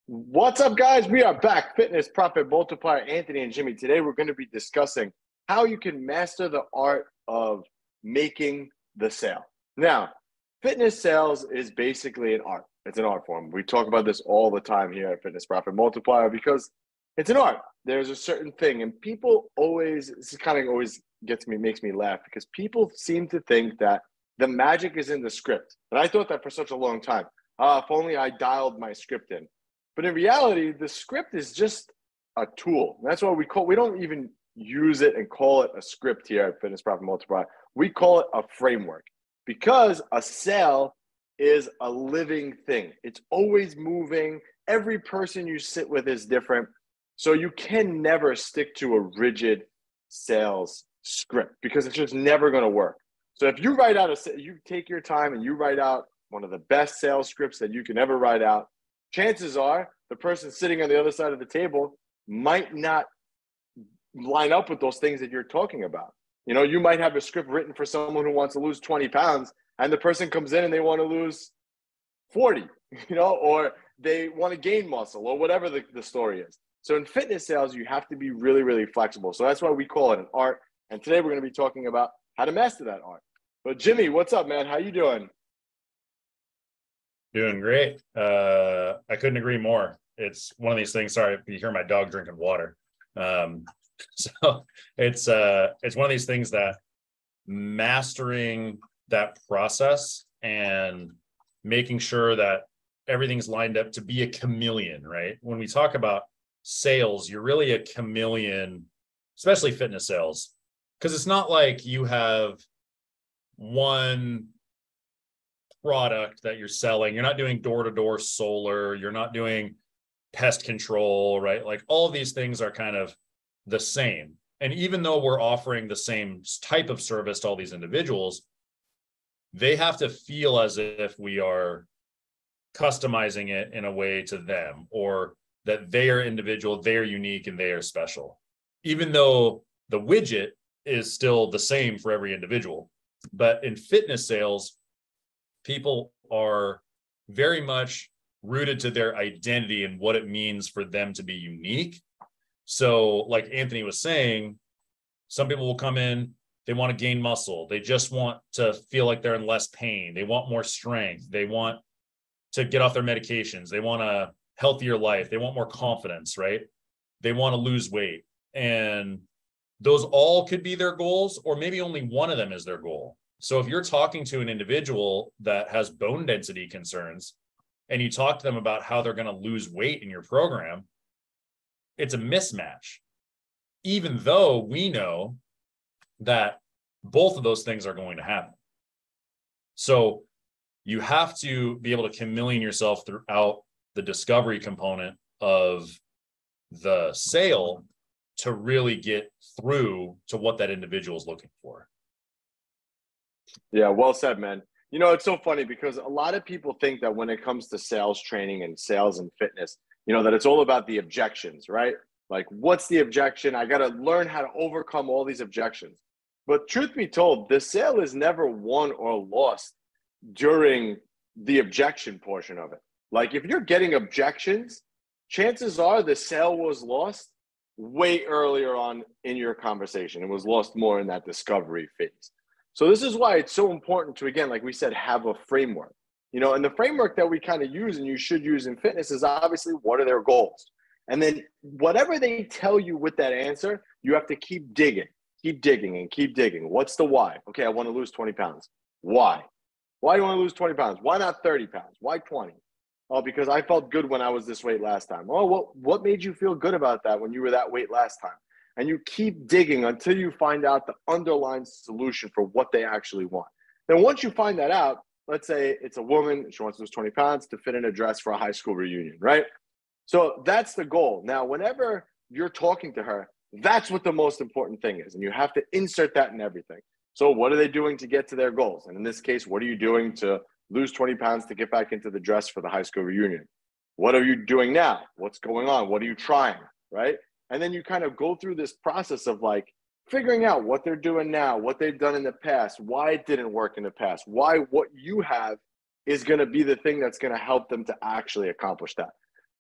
What's up, guys? We are back. Fitness Profit Multiplier, Anthony and Jimmy. Today, we're going to be discussing how you can master the art of making the sale. Now, fitness sales is basically an art. It's an art form. We talk about this all the time here at Fitness Profit Multiplier because it's an art. There's a certain thing, and people always, this kind of always makes me laugh because people seem to think that the magic is in the script. And I thought that for such a long time. If only I dialed my script in. But in reality, the script is just a tool. That's what we don't even use it and call it a script here at Fitness Profit Multiplier. We call it a framework because a sale is a living thing. It's always moving. Every person you sit with is different. So you can never stick to a rigid sales script because it's just never going to work. So if you you take your time and you write out one of the best sales scripts that you can ever write out, chances are the person sitting on the other side of the table might not line up with those things that you're talking about. You know, you might have a script written for someone who wants to lose 20 pounds and the person comes in and they want to lose 40, or they want to gain muscle or whatever the story is. So in fitness sales, you have to be really, really flexible. So that's why we call it an art. And today we're going to be talking about how to master that art. But Jimmy, what's up, man? How you doing? Doing great. I couldn't agree more. It's one of these things. Sorry if you hear my dog drinking water. So it's one of these things that mastering that process and making sure that everything's lined up to be a chameleon, right? When we talk about sales, you're really a chameleon, especially fitness sales, because it's not like you have one product that you're selling. You're not doing door-to-door solar. You're not doing pest control, right? Like all of these things are kind of the same. And even though we're offering the same type of service to all these individuals, they have to feel as if we are customizing it in a way to them, or that they are individual, they are unique, and they are special. Even though the widget is still the same for every individual. But in fitness sales, people are very much rooted to their identity and what it means for them to be unique. So like Anthony was saying, some people will come in, they want to gain muscle. They just want to feel like they're in less pain. They want more strength. They want to get off their medications. They want a healthier life. They want more confidence, right? They want to lose weight. And those all could be their goals, or maybe only one of them is their goal. So if you're talking to an individual that has bone density concerns and you talk to them about how they're going to lose weight in your program, it's a mismatch, even though we know that both of those things are going to happen. So you have to be able to chameleon yourself throughout the discovery component of the sale to really get through to what that individual is looking for. Yeah, well said, man. It's so funny because a lot of people think that when it comes to sales training and sales and fitness, that it's all about the objections, right? Like, what's the objection? I got to learn how to overcome all these objections. But truth be told, the sale is never won or lost during the objection portion of it. Like, if you're getting objections, chances are the sale was lost way earlier on in your conversation. It was lost more in that discovery phase. So this is why it's so important to, again, like we said, have a framework. And the framework that we kind of use and you should use in fitness is obviously what are their goals? And then whatever they tell you with that answer, you have to keep digging and keep digging. What's the why? Okay, I want to lose 20 pounds. Why? Why do you want to lose 20 pounds? Why not 30 pounds? Why 20? Oh, because I felt good when I was this weight last time. Oh, what made you feel good about that when you were that weight last time? And you keep digging until you find out the underlying solution for what they actually want. Then once you find that out, let's say it's a woman, she wants to lose 20 pounds to fit in a dress for a high school reunion, right? So that's the goal. Now, whenever you're talking to her, that's what the most important thing is. And you have to insert that in everything. So what are they doing to get to their goals? And in this case, what are you doing to lose 20 pounds to get back into the dress for the high school reunion? What are you doing now? What's going on? What are you trying, right? And then you kind of go through this process of like figuring out what they're doing now, what they've done in the past, why it didn't work in the past, why what you have is going to be the thing that's going to help them to actually accomplish that.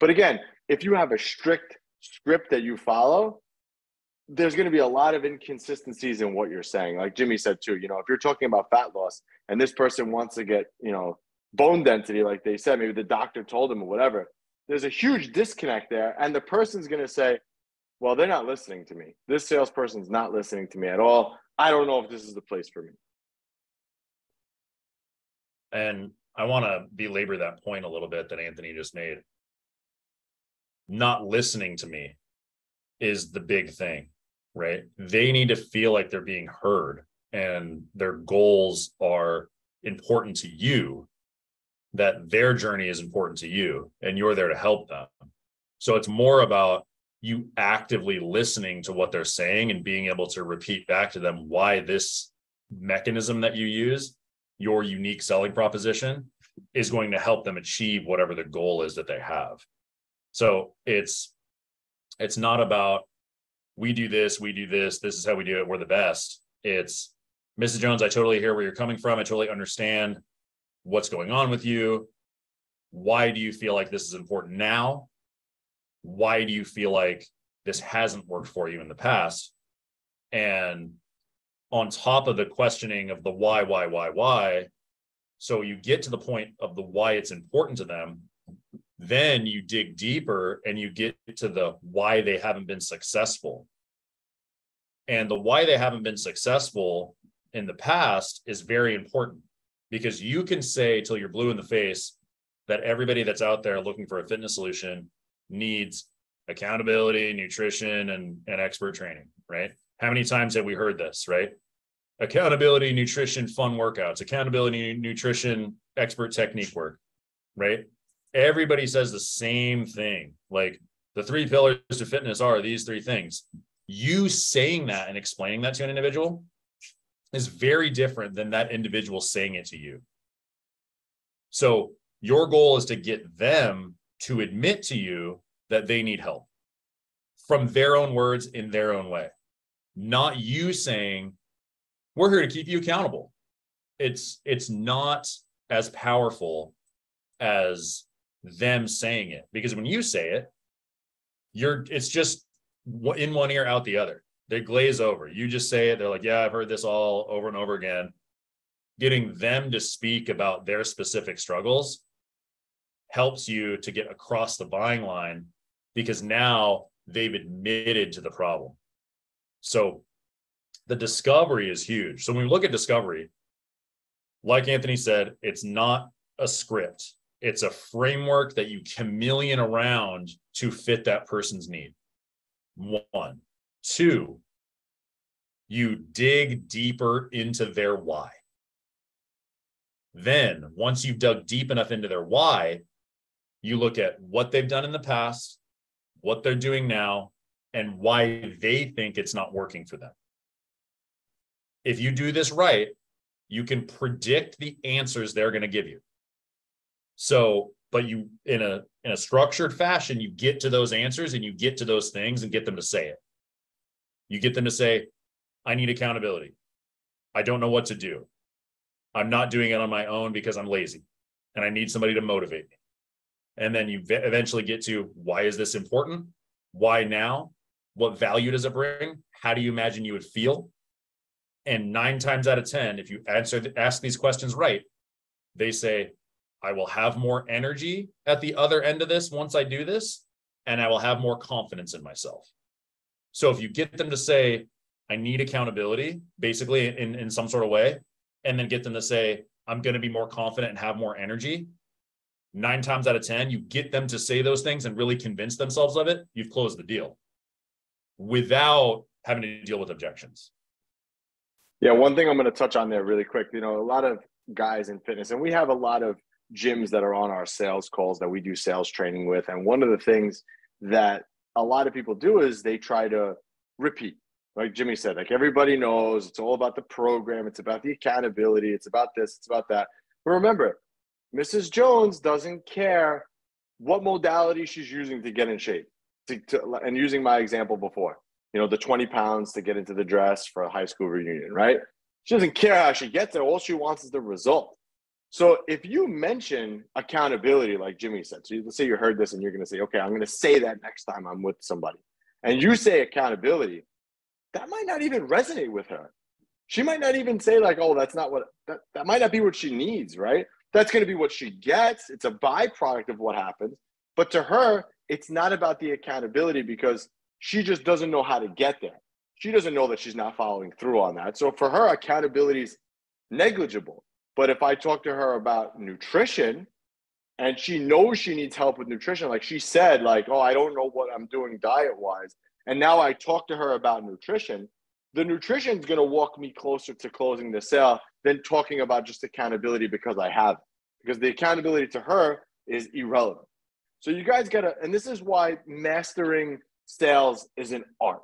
But again, if you have a strict script that you follow, there's going to be a lot of inconsistencies in what you're saying. Like Jimmy said too, if you're talking about fat loss and this person wants to get, bone density, like they said, maybe the doctor told them or whatever, there's a huge disconnect there. And the person's going to say, well, they're not listening to me. This salesperson's not listening to me at all. I don't know if this is the place for me. And I want to belabor that point a little bit that Anthony just made. Not listening to me is the big thing, right? They need to feel like they're being heard and their goals are important to you, that their journey is important to you, and you're there to help them. So it's more about you actively listening to what they're saying and being able to repeat back to them why this mechanism that you use, your unique selling proposition, is going to help them achieve whatever the goal is that they have. So it's not about we do this, this is how we do it, we're the best. It's, Mrs. Jones, I totally hear where you're coming from. I totally understand what's going on with you. Why do you feel like this is important now? Why do you feel like this hasn't worked for you in the past? And on top of the questioning of the why, so you get to the point of the why it's important to them, then you dig deeper and you get to the why they haven't been successful. And the why they haven't been successful in the past is very important, because you can say till you're blue in the face that everybody that's out there looking for a fitness solution needs accountability, nutrition, and expert training, right? How many times have we heard this, right? Accountability, nutrition, fun workouts, accountability, nutrition, expert technique work, right? Everybody says the same thing. Like, the 3 pillars to fitness are these 3 things. You saying that and explaining that to an individual is very different than that individual saying it to you. So your goal is to get them to admit to you that they need help from their own words in their own way, not you saying, we're here to keep you accountable. It's not as powerful as them saying it, because when you say it, it's just in one ear, out the other. They glaze over. You just say it. They're like, yeah, I've heard this all over and over again. Getting them to speak about their specific struggles helps you to get across the buying line, because now they've admitted to the problem. So the discovery is huge. So when we look at discovery, like Anthony said, it's not a script. It's a framework that you chameleon around to fit that person's need. 1. 2, you dig deeper into their why. Then, once you've dug deep enough into their why, you look at what they've done in the past, what they're doing now, and why they think it's not working for them. If you do this right, you can predict the answers they're going to give you. So, but you, in a structured fashion, you get to those answers and you get to those things and get them to say it. You get them to say, I need accountability. I don't know what to do. I'm not doing it on my own because I'm lazy and I need somebody to motivate me. And then you eventually get to, why is this important? Why now? What value does it bring? How do you imagine you would feel? And 9 times out of 10, if you ask these questions right, they say, I will have more energy at the other end of this once I do this, and I will have more confidence in myself. So if you get them to say, I need accountability, basically in some sort of way, and then get them to say, I'm going to be more confident and have more energy, 9 times out of 10, you get them to say those things and really convince themselves of it, you've closed the deal without having to deal with objections. Yeah, one thing I'm going to touch on there really quick, a lot of guys in fitness, and we have a lot of gyms that are on our sales calls that we do sales training with. And one of the things that a lot of people do is they try to repeat. Like Jimmy said, like everybody knows it's all about the program. It's about the accountability. It's about this. It's about that. But remember, Mrs. Jones doesn't care what modality she's using to get in shape. And using my example before, the 20 pounds to get into the dress for a high school reunion, right? She doesn't care how she gets there. All she wants is the result. So if you mention accountability, like Jimmy said, so let's say you heard this and you're going to say, okay, I'm going to say that next time I'm with somebody, and you say accountability, that might not even resonate with her. She might not even say like, oh, that's not what, that might not be what she needs, right? That's going to be what she gets. It's a byproduct of what happens. But to her, it's not about the accountability because she just doesn't know how to get there. She doesn't know that she's not following through on that. So for her, accountability is negligible. But if I talk to her about nutrition and she knows she needs help with nutrition, like she said, like, oh, I don't know what I'm doing diet-wise. And now I talk to her about nutrition, the nutrition is going to walk me closer to closing the sale than talking about just accountability because I have it. Because the accountability to her is irrelevant. So you guys got to, and this is why mastering sales is an art.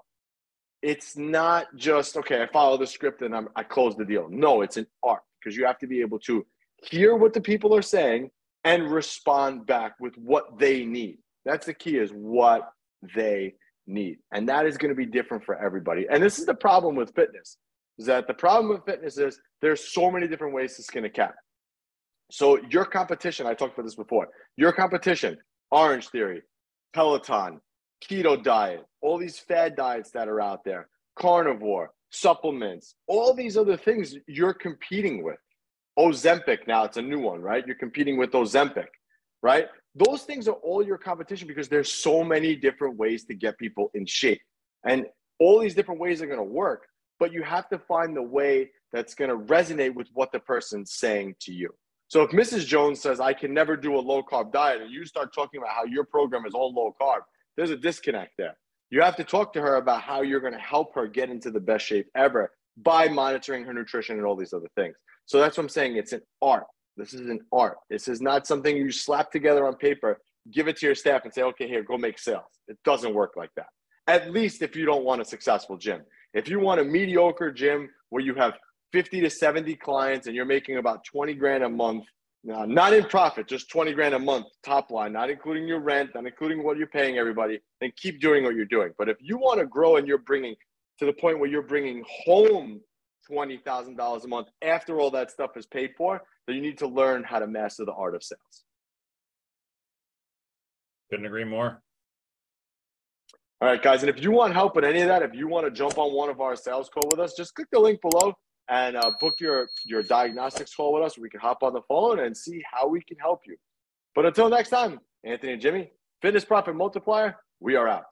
It's not just, okay, I follow the script and I close the deal. No, it's an art because you have to be able to hear what the people are saying and respond back with what they need. That's the key, is what they need. And that is going to be different for everybody. And this is the problem with fitness, is that the problem with fitness is there's so many different ways to skin a cat. So your competition, I talked about this before, your competition, Orange Theory, Peloton, keto diet, all these fad diets that are out there, carnivore, supplements, all these other things you're competing with. Ozempic, now it's a new one, right? You're competing with Ozempic, right? Those things are all your competition because there's so many different ways to get people in shape. And all these different ways are going to work, but you have to find the way that's going to resonate with what the person's saying to you. So if Mrs. Jones says, I can never do a low carb diet, and you start talking about how your program is all low carb, there's a disconnect there. You have to talk to her about how you're going to help her get into the best shape ever by monitoring her nutrition and all these other things. So that's what I'm saying. It's an art. This is an art. This is not something you slap together on paper, give it to your staff and say, okay, here, go make sales. It doesn't work like that. At least if you don't want a successful gym. If you want a mediocre gym where you have 50 to 70 clients and you're making about 20 grand a month, not in profit, just 20 grand a month top line, not including your rent, not including what you're paying everybody, then keep doing what you're doing. But if you want to grow and you're bringing to the point where you're bringing home $20,000 a month after all that stuff is paid for, then you need to learn how to master the art of sales. Couldn't agree more. All right, guys. And if you want help with any of that, if you want to jump on one of our sales call with us, just click the link below and book your diagnostics call with us. We can hop on the phone and see how we can help you. But until next time, Anthony and Jimmy, Fitness Profit Multiplier, we are out.